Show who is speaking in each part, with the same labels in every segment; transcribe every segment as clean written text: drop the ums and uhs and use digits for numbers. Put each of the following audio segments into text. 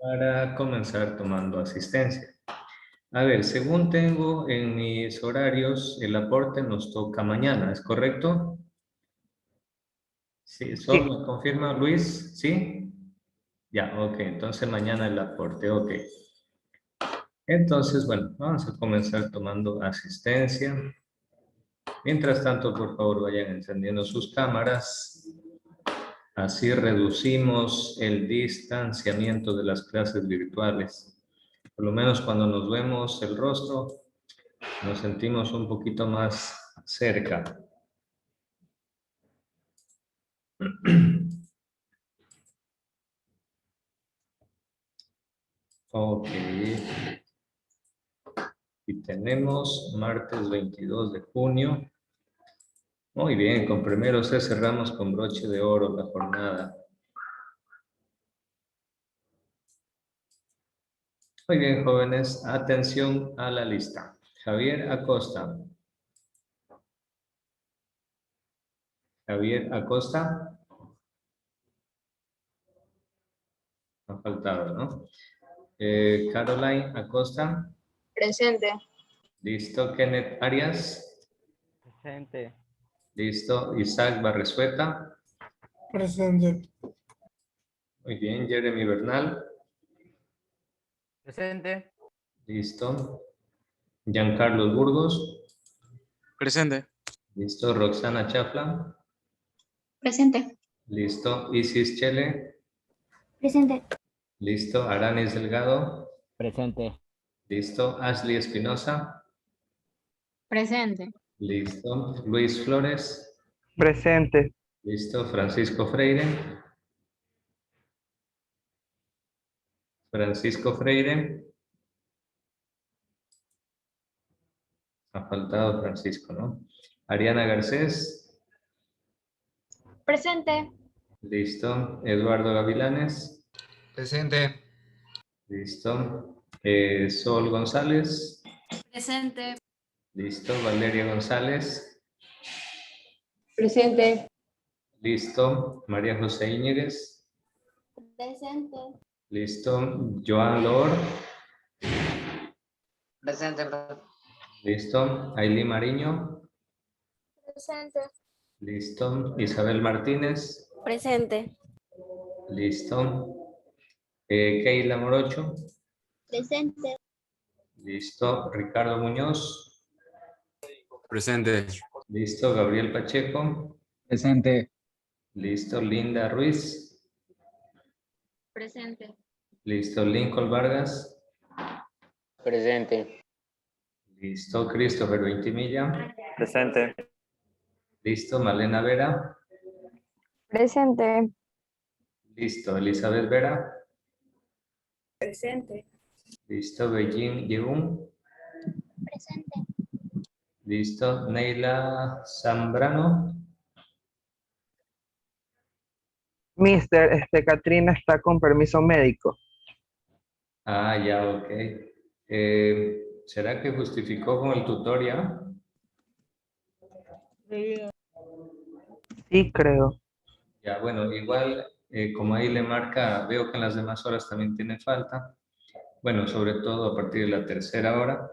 Speaker 1: para comenzar tomando asistencia. A ver, según tengo en mis horarios, el aporte nos toca mañana, ¿es correcto? Sí,
Speaker 2: Sí,
Speaker 1: ¿solo me confirma Luis? ¿Sí? Ya, ok, entonces mañana el aporte, ok. Entonces, bueno, vamos a comenzar tomando asistencia. Mientras tanto, por favor, vayan encendiendo sus cámaras. Así reducimos el distanciamiento de las clases virtuales. Por lo menos cuando nos vemos el rostro, nos sentimos un poquito más cerca. Ok. Y tenemos martes 22 de junio. Muy bien, con primero C cerramos con broche de oro la jornada. Muy bien, jóvenes, atención a la lista. Javier Acosta. Javier Acosta. Ha faltado, ¿no? Caroline Acosta.
Speaker 3: Presente.
Speaker 1: Listo. Kenneth Arias.
Speaker 2: presente.
Speaker 1: Listo. Isaac Barresueta.
Speaker 4: Presente.
Speaker 1: Muy bien. Jeremy Bernal.
Speaker 2: Presente.
Speaker 1: Listo. Giancarlos Burgos.
Speaker 5: Presente.
Speaker 1: Listo. Roxana Chafla.
Speaker 3: Presente.
Speaker 1: Listo. Isis Chele.
Speaker 3: Presente.
Speaker 1: Listo. Aranis Delgado.
Speaker 2: Presente.
Speaker 1: Listo. Ashley Espinosa.
Speaker 3: Presente.
Speaker 1: Listo. Luis Flores.
Speaker 2: Presente.
Speaker 1: Listo. Francisco Freire. Francisco Freire. Ha faltado Francisco, ¿no? Ariana Garcés.
Speaker 3: Presente.
Speaker 1: Listo. Eduardo Gavilanes.
Speaker 5: Presente.
Speaker 1: Listo. Sol González.
Speaker 3: Presente.
Speaker 1: Listo. Valeria González.
Speaker 3: Presente.
Speaker 1: Listo. María José Íñiguez.
Speaker 3: Presente.
Speaker 1: Listo. Joan Lor.
Speaker 5: Presente.
Speaker 1: Listo. Ailí Mariño.
Speaker 3: Presente.
Speaker 1: Listo. Isabel Martínez.
Speaker 3: Presente.
Speaker 1: Listo. Keila Morocho.
Speaker 3: Presente.
Speaker 1: Listo. Ricardo Muñoz.
Speaker 5: Presente.
Speaker 1: Listo. Gabriel Pacheco.
Speaker 5: Presente.
Speaker 1: Listo. Linda Ruiz.
Speaker 3: Presente.
Speaker 1: Listo. Lincoln Vargas.
Speaker 5: Presente.
Speaker 1: Listo. Christopher Ventimilla.
Speaker 2: Presente.
Speaker 1: Listo. Malena Vera.
Speaker 3: Presente.
Speaker 1: Listo. Elizabeth Vera.
Speaker 3: Presente.
Speaker 1: Listo. Beijing Yeun.
Speaker 3: Presente.
Speaker 1: Listo. Neila Zambrano.
Speaker 2: Mister, Katrina está con permiso médico.
Speaker 1: Ah, ya, ok. ¿Será que justificó con el tutorial?
Speaker 2: Sí, creo.
Speaker 1: Ya, bueno, igual, como ahí le marca, veo que en las demás horas también tiene falta. Bueno, sobre todo a partir de la tercera hora.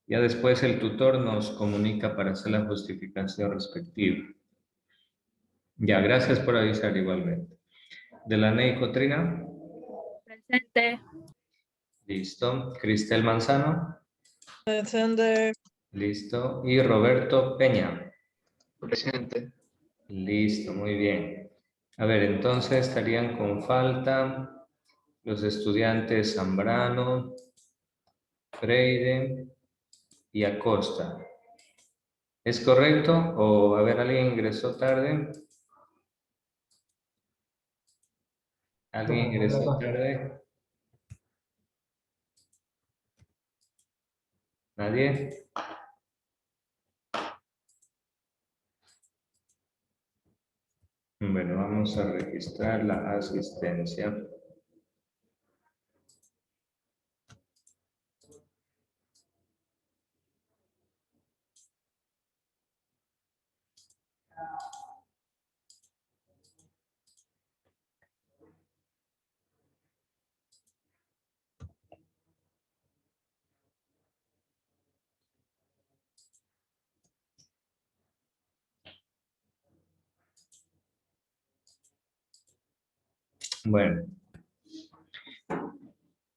Speaker 1: Ya después el tutor nos comunica para hacer la justificación respectiva. Ya, gracias por avisar igualmente. De la NEI Cotrina.
Speaker 3: Presente.
Speaker 1: Listo. Cristel Manzano.
Speaker 4: Presente.
Speaker 1: Listo. Y Roberto Peña.
Speaker 5: Presente.
Speaker 1: Listo, muy bien. A ver, entonces estarían con falta los estudiantes Zambrano, Freire y Acosta. ¿Es correcto? ¿O a ver, alguien ingresó tarde? ¿Alguien ingresó tarde? ¿Nadie? Bueno, vamos a registrar la asistencia. Bueno.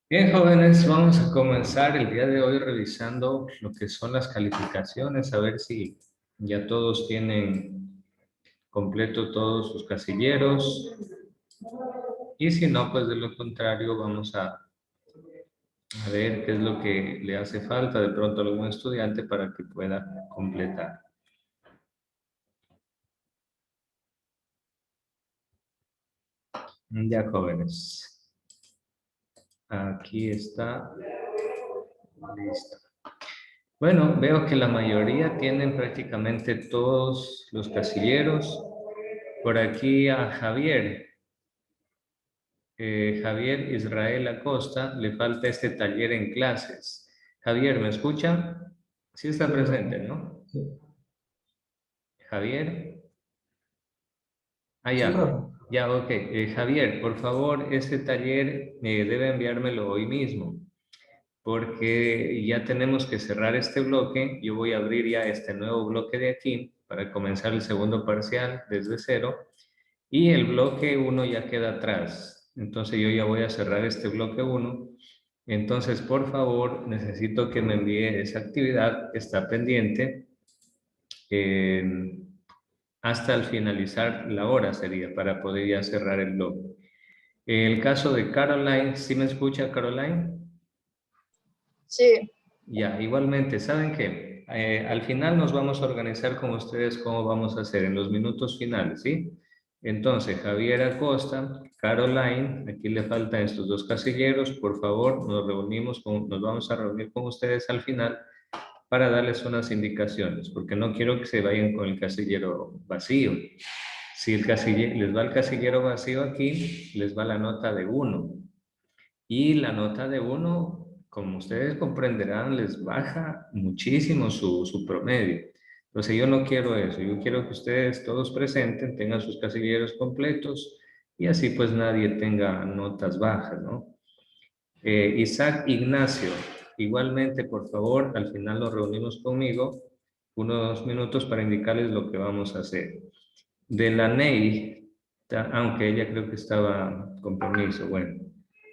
Speaker 1: Bien, jóvenes, vamos a comenzar el día de hoy revisando lo que son las calificaciones, a ver si ya todos tienen completo todos sus casilleros. Y si no, pues de lo contrario vamos a ver qué es lo que le hace falta de pronto a algún estudiante para que pueda completar. Ya, jóvenes. Aquí está. Listo. Bueno, veo que la mayoría tienen prácticamente todos los casilleros. Por aquí a Javier. Javier Israel Acosta, le falta este taller en clases. Javier, ¿me escucha? Sí está presente, ¿no? Javier. Ah, ya. Ya, ok. Javier, por favor, este taller debe enviármelo hoy mismo, porque ya tenemos que cerrar este bloque. Yo voy a abrir ya este nuevo bloque de aquí para comenzar el segundo parcial desde cero, y el bloque 1 ya queda atrás. Entonces yo ya voy a cerrar este bloque 1. Entonces, por favor, necesito que me envíe esa actividad que está pendiente. Hasta el finalizar la hora sería para poder ya cerrar el bloque. El caso de Caroline, ¿sí me escucha, Caroline?
Speaker 3: Sí.
Speaker 1: Ya, igualmente, ¿saben qué? Al final nos vamos a organizar con ustedes cómo vamos a hacer en los minutos finales, ¿sí? Entonces, Javier Acosta, Caroline, aquí le faltan estos dos casilleros, por favor, nos vamos a reunir con ustedes al final para darles unas indicaciones, porque no quiero que se vayan con el casillero vacío. Si les va el casillero vacío aquí, les va la nota de 1. Y la nota de 1, como ustedes comprenderán, les baja muchísimo su promedio. Entonces yo no quiero eso, yo quiero que ustedes todos presenten, tengan sus casilleros completos y así pues nadie tenga notas bajas, ¿no? Isaac Ignacio, igualmente por favor, al final nos reunimos conmigo unos minutos para indicarles lo que vamos a hacer. De la Ney, aunque ella creo que estaba con permiso, bueno,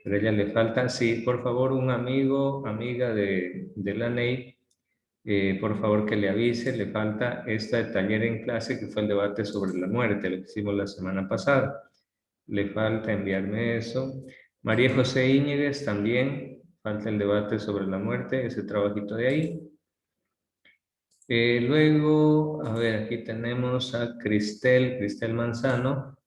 Speaker 1: pero a ella le falta, sí, por favor, un amigo, amiga de la Ney, por favor que le avise, le falta este taller en clase que fue el debate sobre la muerte, lo que hicimos la semana pasada. Le falta enviarme eso. María José Íñiguez también, falta el debate sobre la muerte, ese trabajito de ahí. Luego, a ver, aquí tenemos a Cristel Manzano,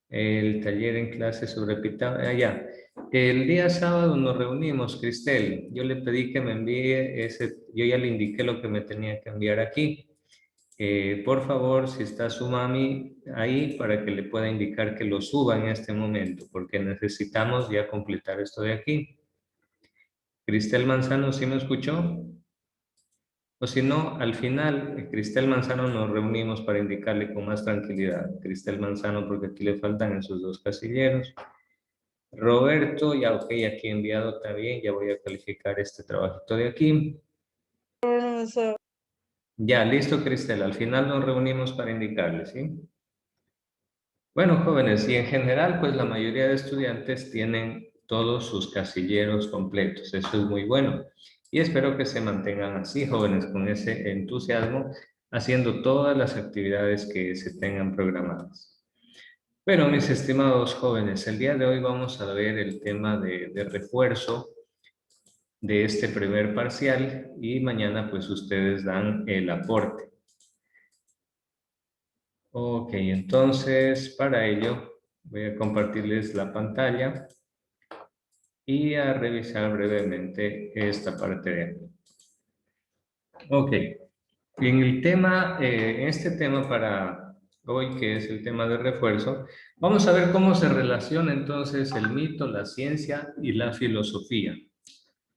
Speaker 1: el taller en clase sobre Pitágoras. Ya. El día sábado nos reunimos, Cristel. Yo le pedí que me envíe yo ya le indiqué lo que me tenía que enviar aquí. Por favor, si está su mami ahí, para que le pueda indicar que lo suba en este momento, porque necesitamos ya completar esto de aquí. Cristel Manzano, ¿sí me escuchó? O si no, al final, Cristel Manzano nos reunimos para indicarle con más tranquilidad. Cristel Manzano, porque aquí le faltan esos dos casilleros. Roberto, ya ok, aquí enviado también, ya voy a calificar este trabajito de aquí. Ya, listo, Cristel, al final nos reunimos para indicarle, ¿sí? Bueno, jóvenes, y en general, pues la mayoría de estudiantes tienen todos sus casilleros completos. Eso es muy bueno. Y espero que se mantengan así, jóvenes, con ese entusiasmo, haciendo todas las actividades que se tengan programadas. Bueno, mis estimados jóvenes, el día de hoy vamos a ver el tema de refuerzo de este primer parcial y mañana pues ustedes dan el aporte. Ok, entonces para ello voy a compartirles la pantalla y a revisar brevemente esta parte de aquí. Ok, en el tema, este tema para hoy, que es el tema de refuerzo, vamos a ver cómo se relaciona entonces el mito, la ciencia y la filosofía.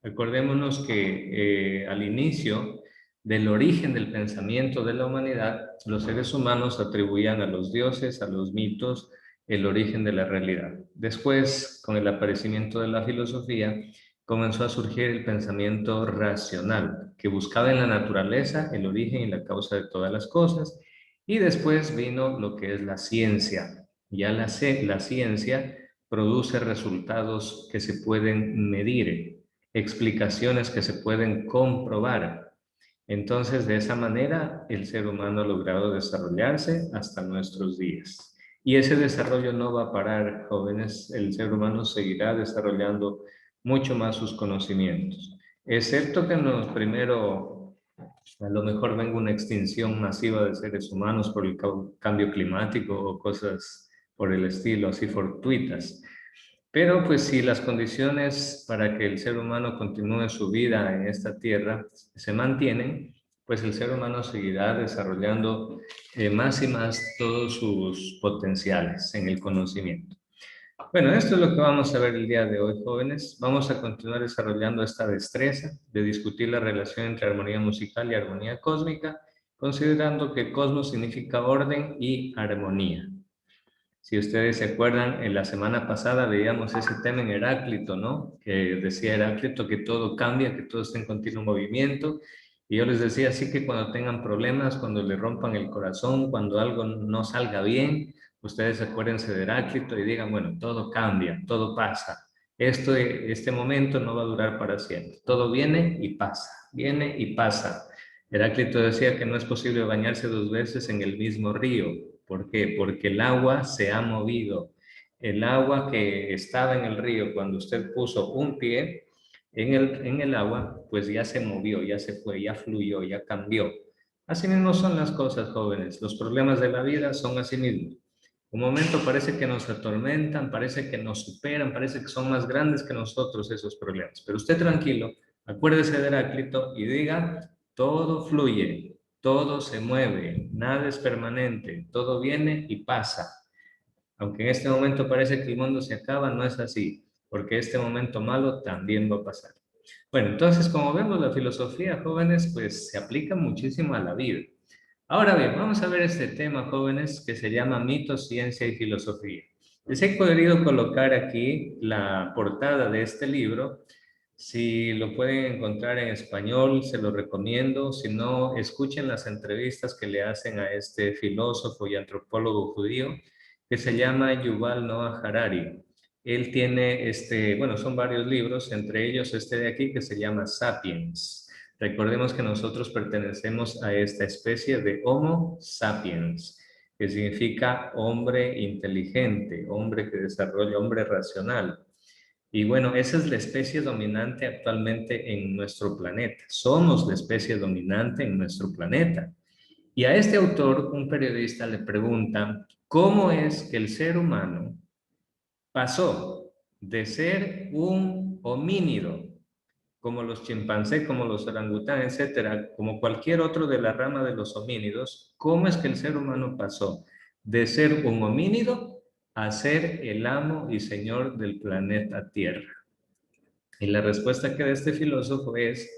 Speaker 1: Recordémonos que al inicio del origen del pensamiento de la humanidad, los seres humanos atribuían a los dioses, a los mitos, el origen de la realidad. Después, con el aparecimiento de la filosofía, comenzó a surgir el pensamiento racional, que buscaba en la naturaleza el origen y la causa de todas las cosas, y después vino lo que es la ciencia. Ya la ciencia produce resultados que se pueden medir, explicaciones que se pueden comprobar. Entonces, de esa manera, el ser humano ha logrado desarrollarse hasta nuestros días. Y ese desarrollo no va a parar, jóvenes. El ser humano seguirá desarrollando mucho más sus conocimientos. Excepto que primero, a lo mejor venga una extinción masiva de seres humanos por el cambio climático o cosas por el estilo, así fortuitas. Pero pues si las condiciones para que el ser humano continúe su vida en esta tierra se mantienen, pues el ser humano seguirá desarrollando más y más todos sus potenciales en el conocimiento. Bueno, esto es lo que vamos a ver el día de hoy, jóvenes. Vamos a continuar desarrollando esta destreza de discutir la relación entre armonía musical y armonía cósmica, considerando que cosmos significa orden y armonía. Si ustedes se acuerdan, en la semana pasada veíamos ese tema en Heráclito, ¿no? Que decía Heráclito que todo cambia, que todo está en continuo movimiento. Y yo les decía así que cuando tengan problemas, cuando le rompan el corazón, cuando algo no salga bien, ustedes acuérdense de Heráclito y digan, bueno, todo cambia, todo pasa. Este momento no va a durar para siempre. Todo viene y pasa, viene y pasa. Heráclito decía que no es posible bañarse 2 veces en el mismo río. ¿Por qué? Porque el agua se ha movido. El agua que estaba en el río cuando usted puso un pie en el agua, pues ya se movió, ya se fue, ya fluyó, ya cambió. Así mismo son las cosas, jóvenes. Los problemas de la vida son así mismos. Un momento parece que nos atormentan, parece que nos superan, parece que son más grandes que nosotros esos problemas. Pero usted tranquilo, acuérdese de Heráclito y diga, todo fluye, todo se mueve, nada es permanente, todo viene y pasa. Aunque en este momento parece que el mundo se acaba, no es así, porque este momento malo también va a pasar. Bueno, entonces, como vemos, la filosofía, jóvenes, pues se aplica muchísimo a la vida. Ahora bien, vamos a ver este tema, jóvenes, que se llama mito, ciencia y filosofía. Les he querido colocar aquí la portada de este libro. Si lo pueden encontrar en español, se lo recomiendo. Si no, escuchen las entrevistas que le hacen a este filósofo y antropólogo judío, que se llama Yuval Noah Harari. Él tiene, bueno, son varios libros, entre ellos este de aquí que se llama Sapiens. Recordemos que nosotros pertenecemos a esta especie de Homo sapiens, que significa hombre inteligente, hombre que desarrolla, hombre racional. Y bueno, esa es la especie dominante actualmente en nuestro planeta. Somos la especie dominante en nuestro planeta. Y a este autor, un periodista le pregunta, ¿cómo es que el ser humano pasó de ser un homínido, como los chimpancés, como los orangután, etcétera, como cualquier otro de la rama de los homínidos, cómo es que el ser humano pasó de ser un homínido a ser el amo y señor del planeta Tierra? Y la respuesta que da este filósofo es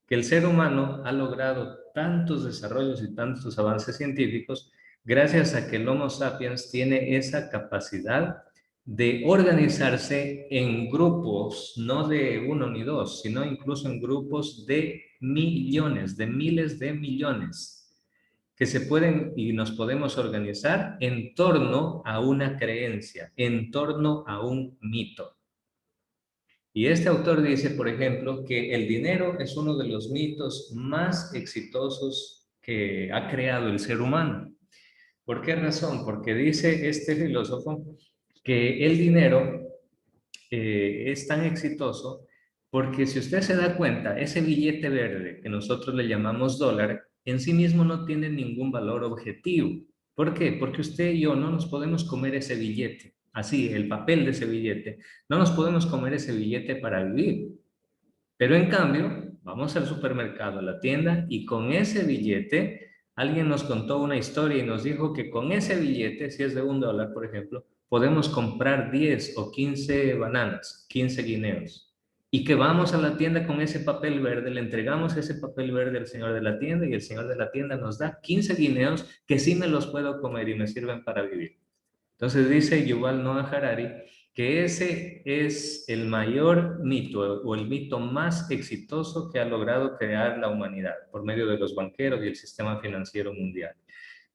Speaker 1: que el ser humano ha logrado tantos desarrollos y tantos avances científicos gracias a que el Homo sapiens tiene esa capacidad de organizarse en grupos, no de uno ni dos, sino incluso en grupos de millones, de miles de millones, que se pueden y nos podemos organizar en torno a una creencia, en torno a un mito. Y este autor dice, por ejemplo, que el dinero es uno de los mitos más exitosos que ha creado el ser humano. ¿Por qué razón? Porque dice este filósofo que el dinero es tan exitoso porque si usted se da cuenta, ese billete verde que nosotros le llamamos dólar, en sí mismo no tiene ningún valor objetivo. ¿Por qué? Porque usted y yo no nos podemos comer ese billete, así, el papel de ese billete, no nos podemos comer ese billete para vivir. Pero en cambio, vamos al supermercado, a la tienda, y con ese billete, alguien nos contó una historia y nos dijo que con ese billete, si es de $1, por ejemplo, podemos comprar 10 o 15 bananas, 15 guineos. Y que vamos a la tienda con ese papel verde, le entregamos ese papel verde al señor de la tienda y el señor de la tienda nos da 15 guineos que sí me los puedo comer y me sirven para vivir. Entonces dice Yuval Noah Harari que ese es el mayor mito o el mito más exitoso que ha logrado crear la humanidad por medio de los banqueros y el sistema financiero mundial.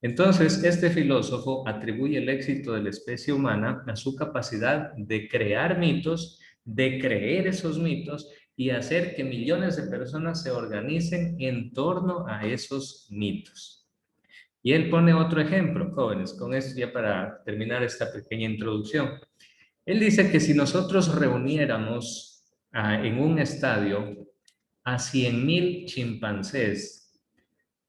Speaker 1: Entonces, este filósofo atribuye el éxito de la especie humana a su capacidad de crear mitos, de creer esos mitos y hacer que millones de personas se organicen en torno a esos mitos. Y él pone otro ejemplo, jóvenes, con esto ya para terminar esta pequeña introducción. Él dice que si nosotros reuniéramos en un estadio a 100,000 chimpancés,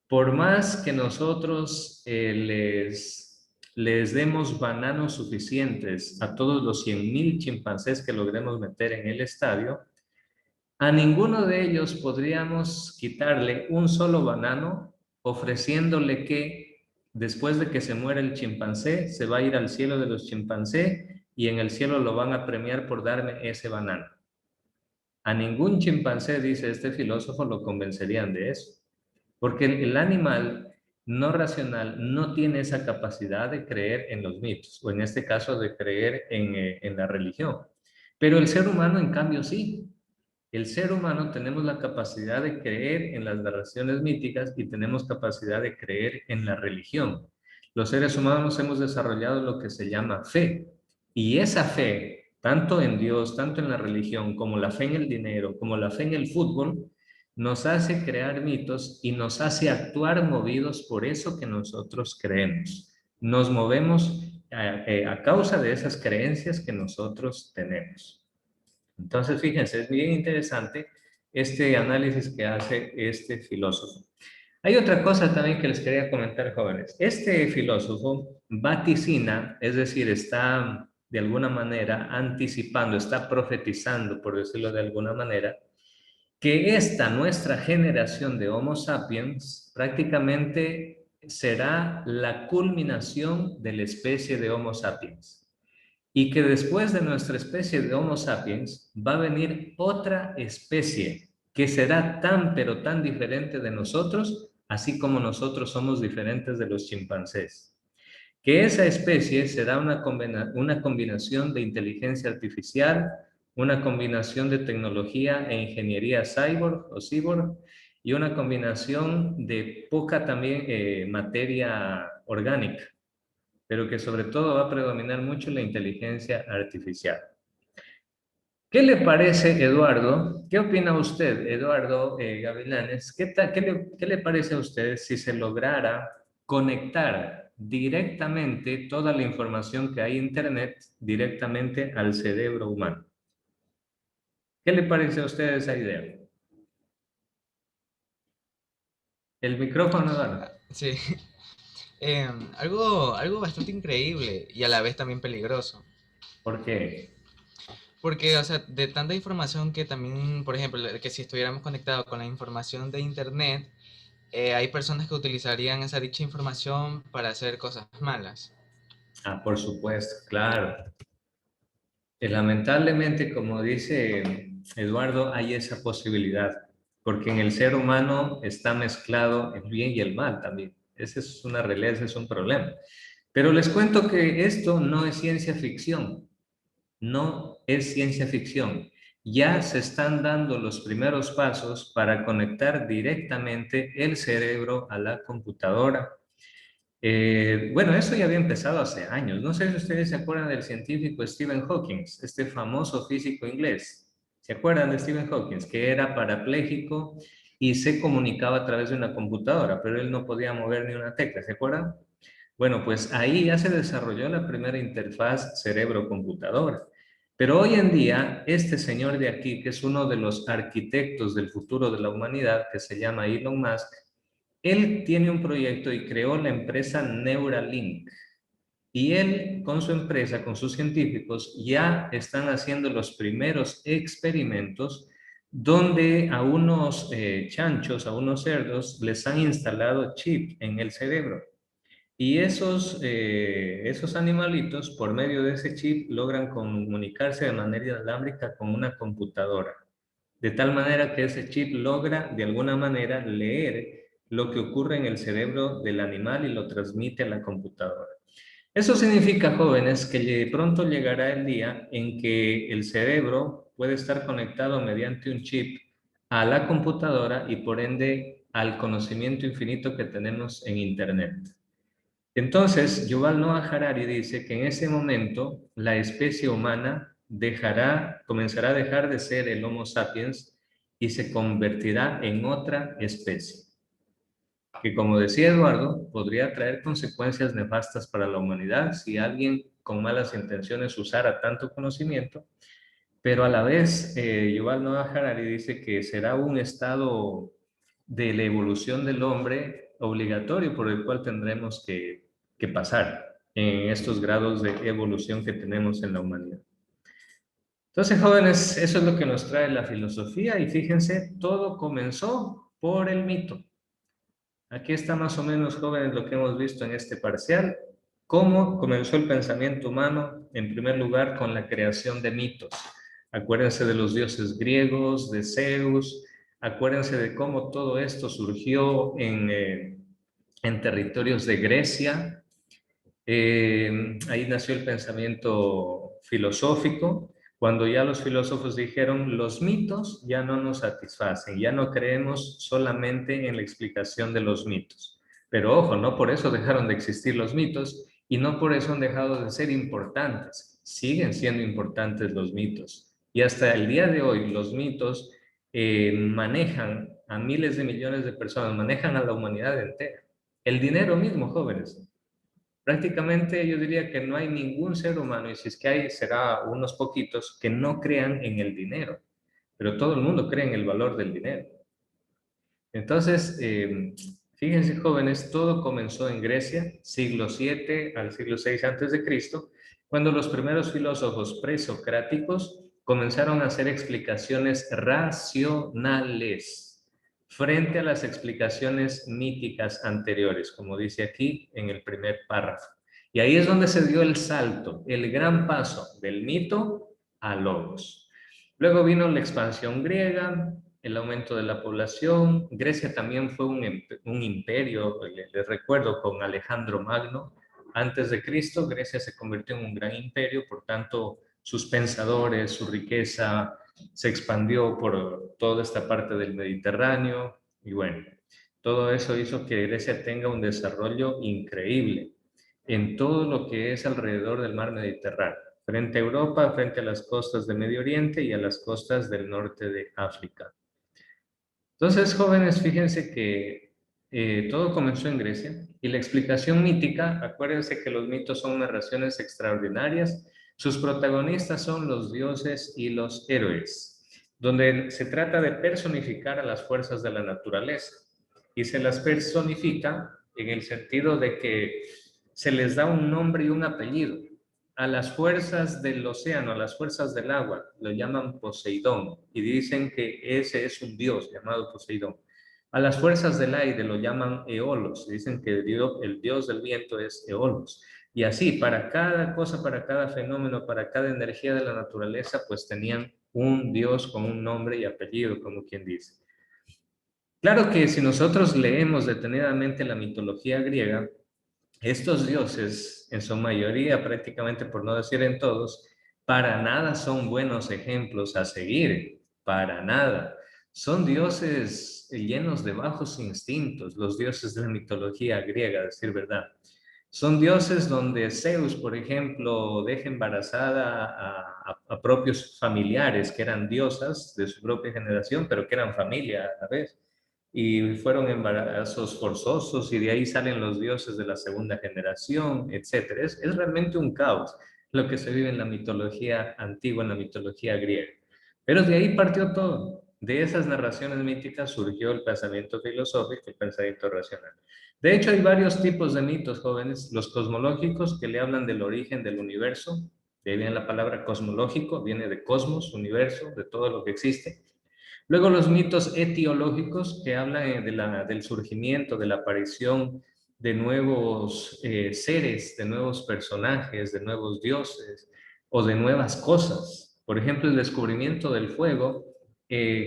Speaker 1: por más que nosotros les demos bananos suficientes a todos los 100,000 chimpancés que logremos meter en el estadio, a ninguno de ellos podríamos quitarle un solo banano ofreciéndole que después de que se muera el chimpancé, se va a ir al cielo de los chimpancés y en el cielo lo van a premiar por darme ese banano. A ningún chimpancé, dice este filósofo, lo convencerían de eso. Porque el animal no racional no tiene esa capacidad de creer en los mitos, o en este caso de creer en la religión. Pero el ser humano, en cambio, sí. El ser humano tenemos la capacidad de creer en las narraciones míticas y tenemos capacidad de creer en la religión. Los seres humanos hemos desarrollado lo que se llama fe. Y esa fe, tanto en Dios, tanto en la religión, como la fe en el dinero, como la fe en el fútbol, nos hace crear mitos y nos hace actuar movidos por eso que nosotros creemos. Nos movemos a causa de esas creencias que nosotros tenemos. Entonces, fíjense, es bien interesante este análisis que hace este filósofo. Hay otra cosa también que les quería comentar, jóvenes. Este filósofo vaticina, es decir, está de alguna manera anticipando, está profetizando, por decirlo de alguna manera, que esta nuestra generación de Homo sapiens prácticamente será la culminación de la especie de Homo sapiens. Y que después de nuestra especie de Homo sapiens va a venir otra especie que será tan pero tan diferente de nosotros, así como nosotros somos diferentes de los chimpancés. Que esa especie será una combinación de inteligencia artificial, una combinación de tecnología e ingeniería cyborg o cyborg y una combinación de poca también materia orgánica, pero que sobre todo va a predominar mucho la inteligencia artificial. ¿Qué le parece, Eduardo? ¿Qué opina usted, Eduardo Gavilanes? ¿Qué le parece a usted si se lograra conectar directamente toda la información que hay en Internet directamente al cerebro humano? ¿Qué le parece a usted esa idea? El micrófono, Eduardo.
Speaker 6: Sí, algo bastante increíble y a la vez también peligroso.
Speaker 1: ¿Por qué?
Speaker 6: Porque, o sea, de tanta información que también, por ejemplo, que si estuviéramos conectados con la información de Internet, hay personas que utilizarían esa dicha información para hacer cosas malas.
Speaker 1: Ah, por supuesto, claro. Lamentablemente, como dice Eduardo, hay esa posibilidad, porque en el ser humano está mezclado el bien y el mal también. Esa es una realidad, ese es un problema. Pero les cuento que esto no es ciencia ficción, no es ciencia ficción. Ya se están dando los primeros pasos para conectar directamente el cerebro a la computadora. Bueno, eso ya había empezado hace años. No sé si ustedes se acuerdan del científico Stephen Hawking, este famoso físico inglés. ¿Se acuerdan de Stephen Hawking? Que era parapléjico y se comunicaba a través de una computadora, pero él no podía mover ni una tecla. ¿Se acuerdan? Bueno, pues ahí ya se desarrolló la primera interfaz cerebro-computadora. Pero hoy en día, este señor de aquí, que es uno de los arquitectos del futuro de la humanidad, que se llama Elon Musk, él tiene un proyecto y creó la empresa Neuralink. Y él, con su empresa, con sus científicos, ya están haciendo los primeros experimentos donde a unos chanchos, a unos cerdos, les han instalado chip en el cerebro. Y esos animalitos, por medio de ese chip, logran comunicarse de manera inalámbrica con una computadora. De tal manera que ese chip logra, de alguna manera, leer lo que ocurre en el cerebro del animal y lo transmite a la computadora. Eso significa, jóvenes, que de pronto llegará el día en que el cerebro puede estar conectado mediante un chip a la computadora y por ende al conocimiento infinito que tenemos en Internet. Entonces, Yuval Noah Harari dice que en ese momento la especie humana comenzará a dejar de ser el Homo sapiens y se convertirá en otra especie, que como decía Eduardo, podría traer consecuencias nefastas para la humanidad si alguien con malas intenciones usara tanto conocimiento, pero a la vez Yuval Noah Harari dice que será un estado de la evolución del hombre obligatorio por el cual tendremos que pasar en estos grados de evolución que tenemos en la humanidad. Entonces, jóvenes, eso es lo que nos trae la filosofía y fíjense, todo comenzó por el mito. Aquí está más o menos, jóvenes, lo que hemos visto en este parcial. Cómo comenzó el pensamiento humano, en primer lugar, con la creación de mitos. Acuérdense de los dioses griegos, de Zeus. Acuérdense de cómo todo esto surgió en territorios de Grecia. Ahí nació el pensamiento filosófico, cuando ya los filósofos dijeron, los mitos ya no nos satisfacen, ya no creemos solamente en la explicación de los mitos. Pero ojo, no por eso dejaron de existir los mitos y no por eso han dejado de ser importantes. Siguen siendo importantes los mitos. Y hasta el día de hoy los mitos manejan a miles de millones de personas, manejan a la humanidad entera. El dinero mismo, jóvenes. Prácticamente yo diría que no hay ningún ser humano, y si es que hay, será unos poquitos, que no crean en el dinero. Pero todo el mundo cree en el valor del dinero. Entonces, fíjense jóvenes, todo comenzó en Grecia, siglo 7 al siglo 6 antes de Cristo, cuando los primeros filósofos presocráticos comenzaron a hacer explicaciones racionales frente a las explicaciones míticas anteriores, como dice aquí en el primer párrafo. Y ahí es donde se dio el salto, el gran paso del mito a logos. Luego vino la expansión griega, el aumento de la población. Grecia también fue un imperio, les recuerdo, con Alejandro Magno. Antes de Cristo, Grecia se convirtió en un gran imperio, por tanto, sus pensadores, su riqueza se expandió por toda esta parte del Mediterráneo y bueno, todo eso hizo que Grecia tenga un desarrollo increíble en todo lo que es alrededor del mar Mediterráneo, frente a Europa, frente a las costas de Medio Oriente y a las costas del norte de África. Entonces, jóvenes, fíjense que todo comenzó en Grecia y la explicación mítica, acuérdense que los mitos son narraciones extraordinarias, sus protagonistas son los dioses y los héroes, donde se trata de personificar a las fuerzas de la naturaleza y se las personifica en el sentido de que se les da un nombre y un apellido. A las fuerzas del océano, a las fuerzas del agua, lo llaman Poseidón y dicen que ese es un dios llamado Poseidón. A las fuerzas del aire lo llaman Eolos, dicen que el dios del viento es Eolos. Y así, para cada cosa, para cada fenómeno, para cada energía de la naturaleza, pues tenían un dios con un nombre y apellido, como quien dice. Claro que si nosotros leemos detenidamente la mitología griega, estos dioses, en su mayoría, prácticamente por no decir en todos, para nada son buenos ejemplos a seguir, para nada. Son dioses llenos de bajos instintos, los dioses de la mitología griega, a decir verdad. Son dioses donde Zeus, por ejemplo, deja embarazada a propios familiares que eran diosas de su propia generación, pero que eran familia a la vez y fueron embarazos forzosos y de ahí salen los dioses de la segunda generación, etc. Es realmente un caos lo que se vive en la mitología antigua, en la mitología griega. Pero de ahí partió todo. De esas narraciones míticas surgió el pensamiento filosófico, el pensamiento racional. De hecho, hay varios tipos de mitos, jóvenes. Los cosmológicos, que le hablan del origen del universo. De ahí viene la palabra cosmológico, viene de cosmos, universo, de todo lo que existe. Luego los mitos etiológicos que hablan del surgimiento, de la aparición de nuevos seres, de nuevos personajes, de nuevos dioses o de nuevas cosas. Por ejemplo, el descubrimiento del fuego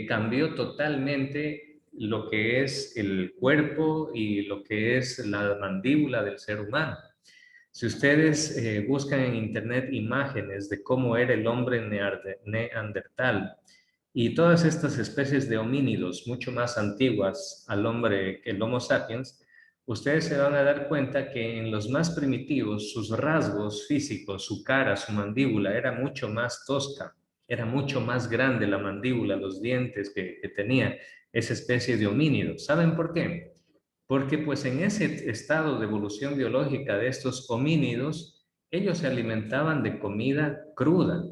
Speaker 1: cambió totalmente lo que es el cuerpo y lo que es la mandíbula del ser humano. Si ustedes buscan en internet imágenes de cómo era el hombre neandertal, y todas estas especies de homínidos mucho más antiguas al hombre que el Homo sapiens, ustedes se van a dar cuenta que en los más primitivos, sus rasgos físicos, su cara, su mandíbula, era mucho más tosca, era mucho más grande la mandíbula, los dientes que tenía esa especie de homínido. ¿Saben por qué? Porque pues en ese estado de evolución biológica de estos homínidos, ellos se alimentaban de comida cruda.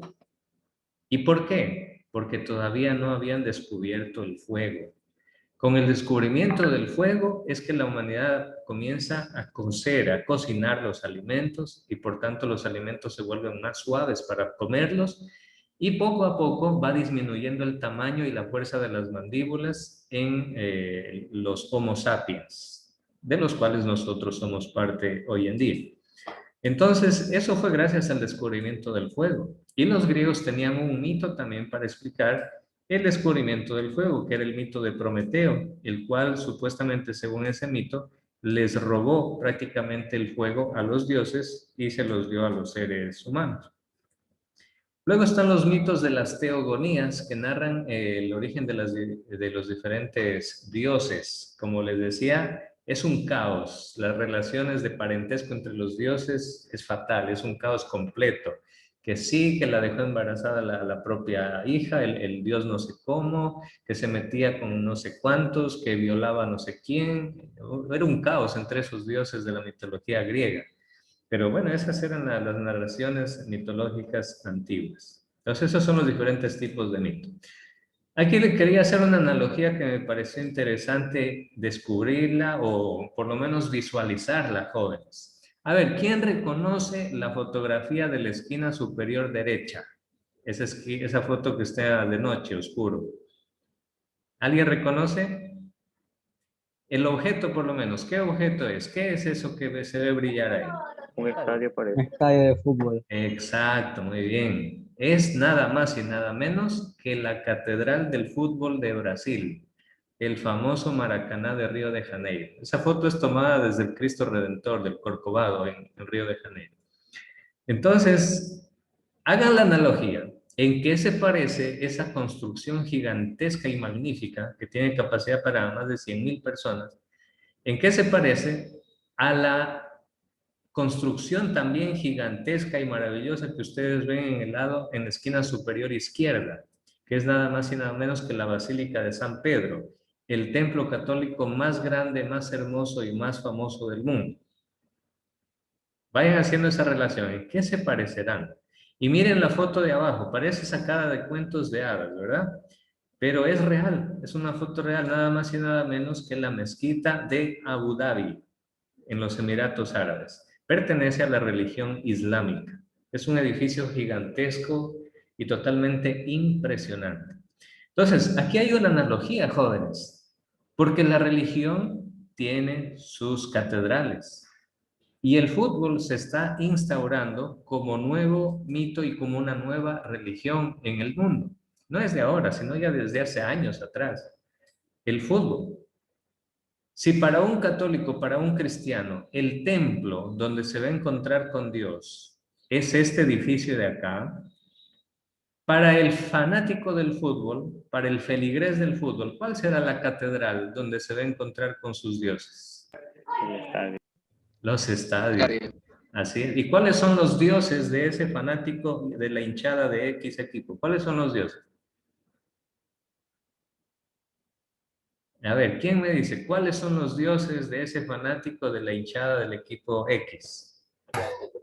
Speaker 1: ¿Y por qué? Porque todavía no habían descubierto el fuego. Con el descubrimiento del fuego es que la humanidad comienza a cocer, a cocinar los alimentos y por tanto los alimentos se vuelven más suaves para comerlos y poco a poco va disminuyendo el tamaño y la fuerza de las mandíbulas en los Homo sapiens, de los cuales nosotros somos parte hoy en día. Entonces, eso fue gracias al descubrimiento del fuego. Y los griegos tenían un mito también para explicar el descubrimiento del fuego, que era el mito de Prometeo, el cual supuestamente, según ese mito, les robó prácticamente el fuego a los dioses y se los dio a los seres humanos. Luego están los mitos de las teogonías que narran el origen de los diferentes dioses. Como les decía, es un caos. Las relaciones de parentesco entre los dioses es fatal, es un caos completo. Que sí, que la dejó embarazada la propia hija, el dios no sé cómo, que se metía con no sé cuántos, que violaba no sé quién. Era un caos entre esos dioses de la mitología griega. Pero bueno, esas eran las narraciones mitológicas antiguas. Entonces, esos son los diferentes tipos de mito. Aquí le quería hacer una analogía que me pareció interesante descubrirla o por lo menos visualizarla, jóvenes. A ver, ¿quién reconoce la fotografía de la esquina superior derecha? Esa foto que está de noche, oscuro. ¿Alguien reconoce? El objeto, por lo menos. ¿Qué objeto es? ¿Qué es eso que se ve brillar ahí?
Speaker 2: Un estadio por
Speaker 5: Un estadio de fútbol.
Speaker 1: Exacto, muy bien. Es nada más y nada menos que la Catedral del Fútbol de Brasil, el famoso Maracaná de Río de Janeiro. Esa foto es tomada desde el Cristo Redentor del Corcovado en Río de Janeiro. Entonces, hagan la analogía. ¿En qué se parece esa construcción gigantesca y magnífica que tiene capacidad para más de 100,000 personas? ¿En qué se parece a la construcción también gigantesca y maravillosa que ustedes ven en el lado, en la esquina superior izquierda, que es nada más y nada menos que la Basílica de San Pedro, el templo católico más grande, más hermoso y más famoso del mundo? Vayan haciendo esa relación. ¿En qué se parecerán? Y miren la foto de abajo, parece sacada de cuentos de hadas, ¿verdad? Pero es real, es una foto real, nada más y nada menos que la mezquita de Abu Dhabi, en los Emiratos Árabes. Pertenece a la religión islámica. Es un edificio gigantesco y totalmente impresionante. Entonces, aquí hay una analogía, jóvenes, porque la religión tiene sus catedrales y el fútbol se está instaurando como nuevo mito y como una nueva religión en el mundo. No es de ahora, sino ya desde hace años atrás. El fútbol. Si para un católico, para un cristiano, el templo donde se va a encontrar con Dios es este edificio de acá, para el fanático del fútbol, para el feligrés del fútbol, ¿cuál será la catedral donde se va a encontrar con sus dioses? Los estadios. Así es. ¿Y cuáles son los dioses de ese fanático de la hinchada de X equipo? ¿Cuáles son los dioses? A ver, ¿quién me dice cuáles son los dioses de ese fanático de la hinchada del equipo X?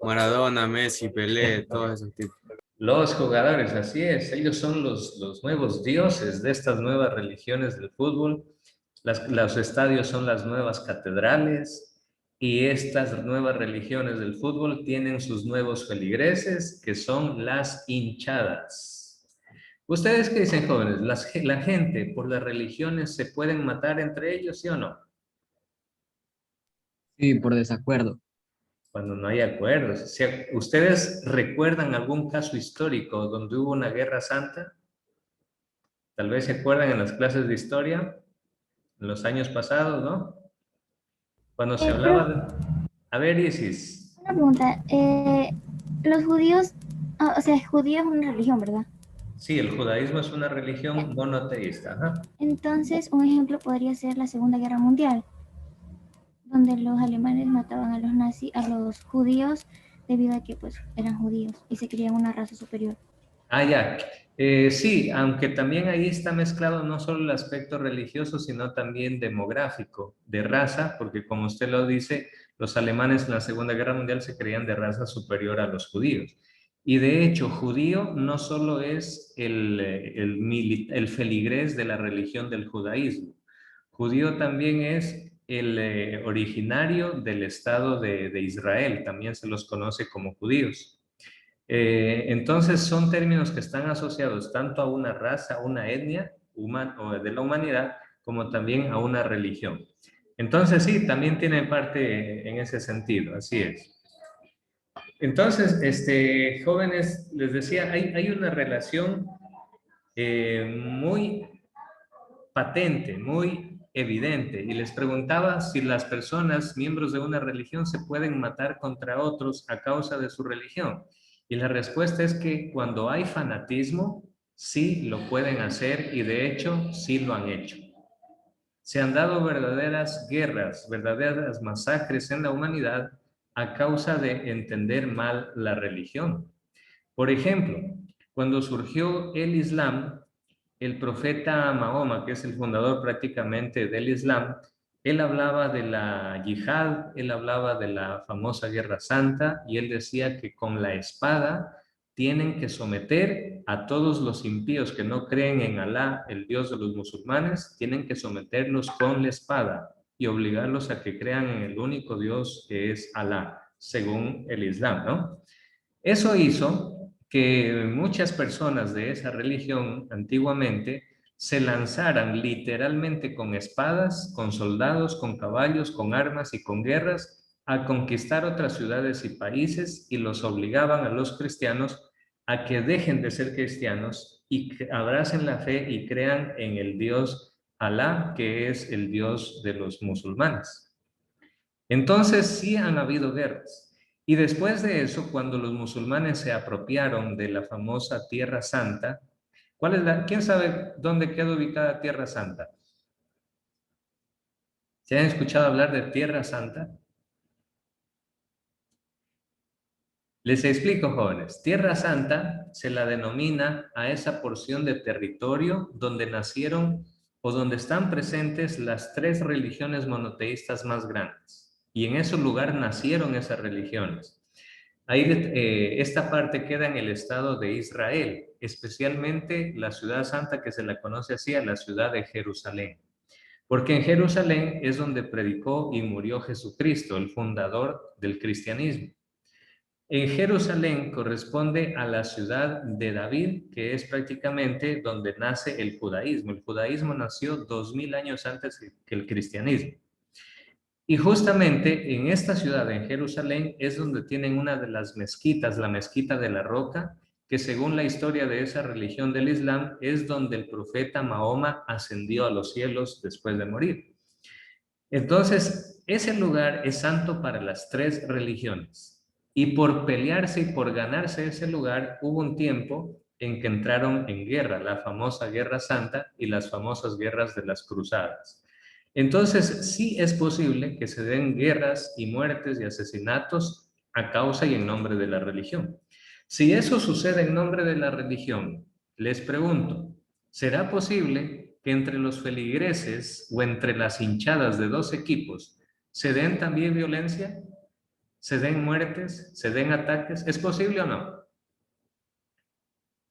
Speaker 5: Maradona, Messi, Pelé, todos esos tipos.
Speaker 1: Los jugadores, así es. Ellos son los nuevos dioses de estas nuevas religiones del fútbol. Los estadios son las nuevas catedrales y estas nuevas religiones del fútbol tienen sus nuevos feligreses, que son las hinchadas. ¿Ustedes qué dicen, jóvenes? ¿La gente por las religiones se pueden matar entre ellos, sí o no?
Speaker 5: Sí, por desacuerdo.
Speaker 1: Cuando no hay acuerdos. Si ¿ustedes recuerdan algún caso histórico donde hubo una guerra santa? Tal vez se acuerdan en las clases de historia, en los años pasados, ¿no? Cuando se hablaba de... A ver, Isis.
Speaker 7: Una pregunta, los judíos, o sea, judío es una religión, ¿verdad?
Speaker 1: Sí, el judaísmo es una religión monoteísta. Ajá.
Speaker 7: Entonces, un ejemplo podría ser la Segunda Guerra Mundial, donde los alemanes mataban a los nazis, a los judíos, debido a que pues eran judíos y se creían una raza superior.
Speaker 1: Ah, ya. Sí, aunque también ahí está mezclado no solo el aspecto religioso, sino también demográfico, de raza, porque como usted lo dice, los alemanes en la Segunda Guerra Mundial se creían de raza superior a los judíos. Y de hecho, judío no solo es el feligrés de la religión del judaísmo. Judío también es el originario del Estado de Israel, también se los conoce como judíos. Entonces son términos que están asociados tanto a una raza, a una etnia o de la humanidad, como también a una religión. Entonces sí, también tiene parte en ese sentido, así es. Entonces, jóvenes, les decía, hay una relación muy patente, muy evidente, y les preguntaba si las personas, miembros de una religión, se pueden matar contra otros a causa de su religión. Y la respuesta es que cuando hay fanatismo, sí lo pueden hacer y de hecho sí lo han hecho. Se han dado verdaderas guerras, verdaderas masacres en la humanidad a causa de entender mal la religión. Por ejemplo, cuando surgió el Islam, el profeta Mahoma, que es el fundador prácticamente del Islam, él hablaba de la yihad, él hablaba de la famosa Guerra Santa, y él decía que con la espada tienen que someter a todos los impíos que no creen en Alá, el Dios de los musulmanes, tienen que someterlos con la espada y obligarlos a que crean en el único Dios que es Alá, según el Islam, ¿no? Eso hizo que muchas personas de esa religión antiguamente se lanzaran literalmente con espadas, con soldados, con caballos, con armas y con guerras a conquistar otras ciudades y países, y los obligaban a los cristianos a que dejen de ser cristianos y que abracen la fe y crean en el Dios Alá, que es el Dios de los musulmanes. Entonces sí han habido guerras. Y después de eso, cuando los musulmanes se apropiaron de la famosa Tierra Santa, ¿quién sabe dónde queda ubicada Tierra Santa? ¿Se han escuchado hablar de Tierra Santa? Les explico, jóvenes. Tierra Santa se la denomina a esa porción de territorio donde nacieron o donde están presentes las 3 religiones monoteístas más grandes. Y en ese lugar nacieron esas religiones. Ahí, esta parte queda en el estado de Israel, especialmente la ciudad santa que se la conoce así, a la ciudad de Jerusalén. Porque en Jerusalén es donde predicó y murió Jesucristo, el fundador del cristianismo. En Jerusalén corresponde a la ciudad de David, que es prácticamente donde nace el judaísmo. El judaísmo nació 2000 años antes que el cristianismo. Y justamente en esta ciudad, en Jerusalén, es donde tienen una de las mezquitas, la mezquita de la Roca, que según la historia de esa religión del Islam, es donde el profeta Mahoma ascendió a los cielos después de morir. Entonces, ese lugar es santo para las 3 religiones. Y por pelearse y por ganarse ese lugar, hubo un tiempo en que entraron en guerra, la famosa Guerra Santa y las famosas guerras de las cruzadas. Entonces, sí es posible que se den guerras y muertes y asesinatos a causa y en nombre de la religión. Si eso sucede en nombre de la religión, les pregunto, ¿será posible que entre los feligreses o entre las hinchadas de 2 equipos se den también violencia? ¿Se den muertes? ¿Se den ataques? ¿Es posible o no?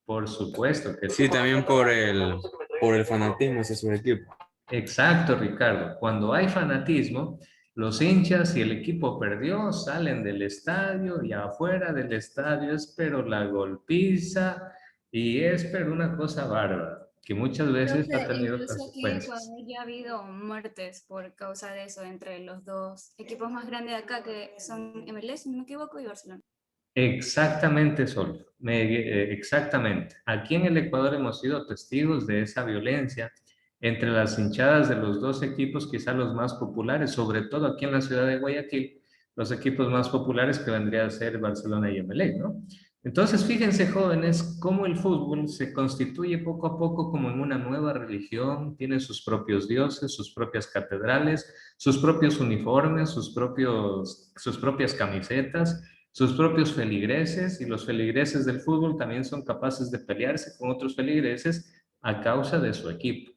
Speaker 1: Por supuesto que sí.
Speaker 5: Sí, también por el fanatismo hacia su equipo.
Speaker 1: Exacto, Ricardo. Cuando hay fanatismo, los hinchas, si el equipo perdió, salen del estadio y afuera del estadio es pero la golpiza y es pero una cosa bárbara, que muchas veces ha tenido
Speaker 8: Incluso aquí en
Speaker 1: consecuencias.
Speaker 8: Ecuador ya ha habido muertes por causa de eso entre los 2 equipos más grandes de acá, que son MLS, si no me equivoco, y Barcelona.
Speaker 1: Exactamente, Sol. Exactamente. Aquí en el Ecuador hemos sido testigos de esa violencia entre las hinchadas de los 2 equipos, quizá los más populares, sobre todo aquí en la ciudad de Guayaquil, los equipos más populares que vendría a ser Barcelona y Emelec, ¿no? Entonces, fíjense, jóvenes, cómo el fútbol se constituye poco a poco como en una nueva religión, tiene sus propios dioses, sus propias catedrales, sus propios uniformes, sus propias camisetas, sus propios feligreses, y los feligreses del fútbol también son capaces de pelearse con otros feligreses a causa de su equipo.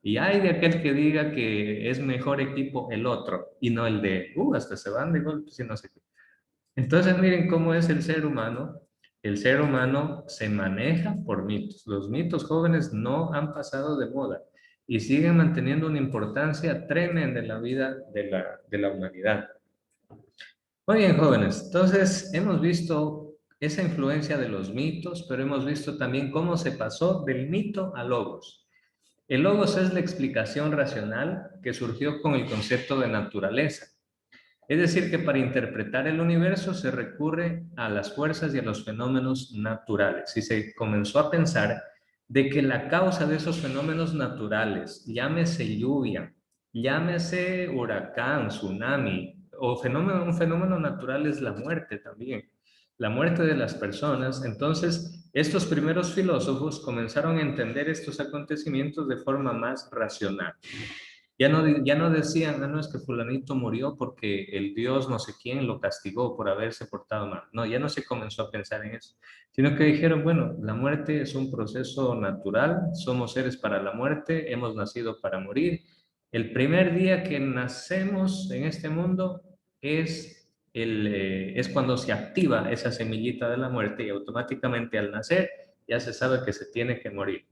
Speaker 1: Y hay de aquel que diga que es mejor equipo el otro, y no el de, hasta se van de golpes y no sé qué. Entonces, miren cómo es el ser humano. El ser humano se maneja por mitos. Los mitos, jóvenes, no han pasado de moda y siguen manteniendo una importancia tremenda en la vida de la humanidad. Muy bien, jóvenes. Entonces, hemos visto esa influencia de los mitos, pero hemos visto también cómo se pasó del mito al logos. El logos es la explicación racional que surgió con el concepto de naturaleza. Es decir, que para interpretar el universo se recurre a las fuerzas y a los fenómenos naturales. Y se comenzó a pensar de que la causa de esos fenómenos naturales, llámese lluvia, llámese huracán, tsunami, o un fenómeno natural es la muerte también, la muerte de las personas. Entonces, estos primeros filósofos comenzaron a entender estos acontecimientos de forma más racional. Ya no decían, no es que fulanito murió porque el Dios no sé quién lo castigó por haberse portado mal. No, ya no se comenzó a pensar en eso, sino que dijeron, bueno, la muerte es un proceso natural, somos seres para la muerte, hemos nacido para morir. El primer día que nacemos en este mundo es cuando se activa esa semillita de la muerte y automáticamente al nacer ya se sabe que se tiene que morir.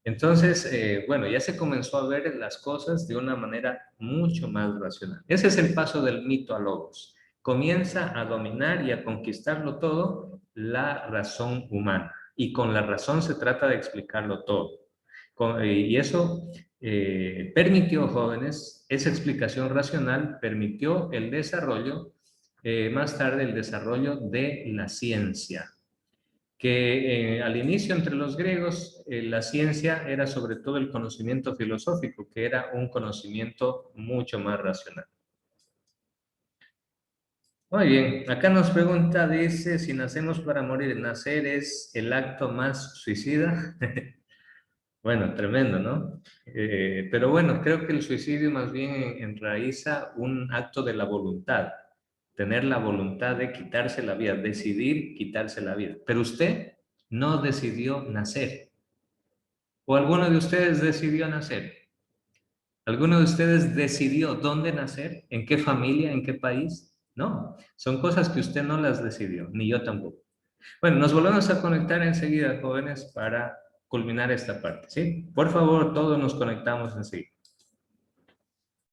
Speaker 1: Entonces, bueno, ya se comenzó a ver las cosas de una manera mucho más racional. Ese es el paso del mito al logos. Comienza a dominar y a conquistarlo todo la razón humana. Y con la razón se trata de explicarlo todo. Y eso permitió, jóvenes, esa explicación racional permitió el desarrollo, más tarde el desarrollo de la ciencia. Que al inicio entre los griegos la ciencia era sobre todo el conocimiento filosófico, que era un conocimiento mucho más racional. Muy bien, acá nos pregunta, dice, si nacemos para morir, ¿nacer es el acto más suicida? Bueno, tremendo, ¿no? Pero bueno, creo que el suicidio más bien enraiza un acto de la voluntad, tener la voluntad de quitarse la vida, decidir quitarse la vida. Pero usted no decidió nacer. ¿O alguno de ustedes decidió nacer? ¿Alguno de ustedes decidió dónde nacer? ¿En qué familia? ¿En qué país? No, son cosas que usted no las decidió, ni yo tampoco. Bueno, nos volvemos a conectar enseguida, jóvenes, para culminar esta parte, ¿sí? Por favor, todos nos conectamos enseguida.